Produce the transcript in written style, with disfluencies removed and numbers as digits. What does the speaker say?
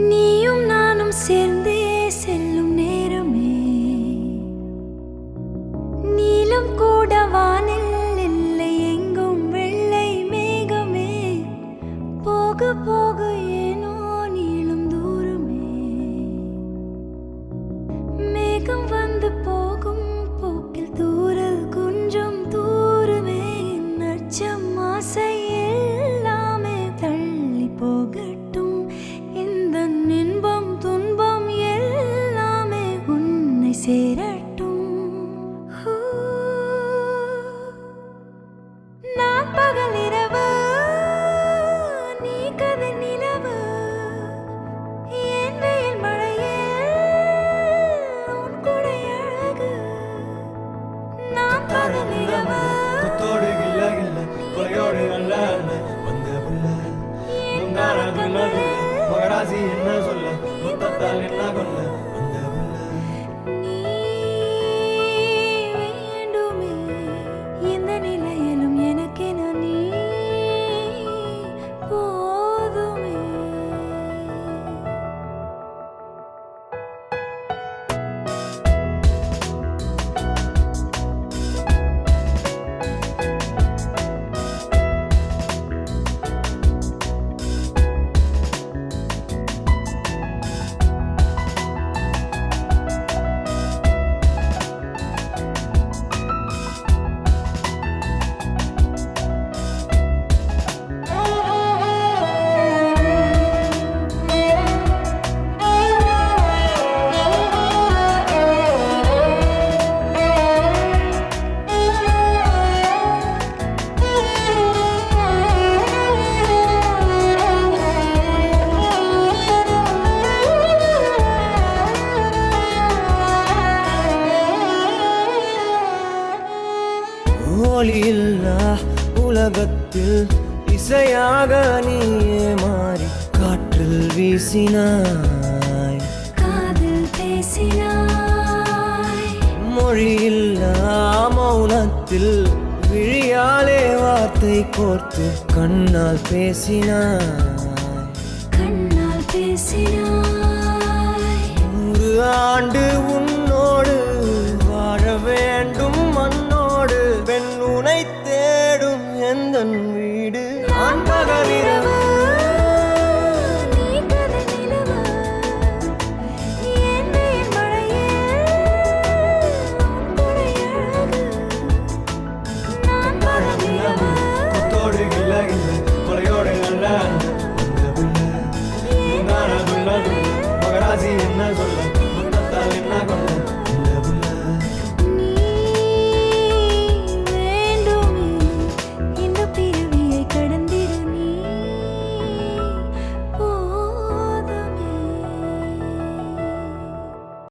நீயும் நானும் சேர்ந்தே செல்லும் நேரமே நீலம் கூட வானில் இல்லை எங்கும் வெள்ளை மேகமே போக போக ஏனோ நீளும் தூரமே மேகம் வந்து போகும் போக்கில் தூரல் கொஞ்சம் தூரமே நச்சம் ஆசை எல்லாமே தள்ளி போகட்டும் இந்த இன்பம் துன்பம் எல்லாமே உன்னை சேரட்டும் நான் பகல் இரவு நீ கதிர் நிலவு என் வெயில் மழையே உன் குடை அழகு நான் பகல் இரவு குத்தோடு கில்ல கில்ல கொலையோடு அல்ல அல்ல வந்த புள்ள முந்தான துள்ளது மகராசி என்ன சொல்ல முத்தத்தால் என்ன கொல்ல வந்த புள்ள நீ வேண்டுமே எந்த நிலையிலும் எனக்கென நீ போதுமே ஒளியில்லா உலகத்தில் இசையாக நீயே மாறி காற்றில் வீசினாய் காதில் பேசினாய் மொழியில்லா மௌனத்தில் விழியாலே வார்த்தை கோர்த்து கண்ணால் பேசினாய் கண்ணால் பேசினாய் 100 ஆண்டு உன்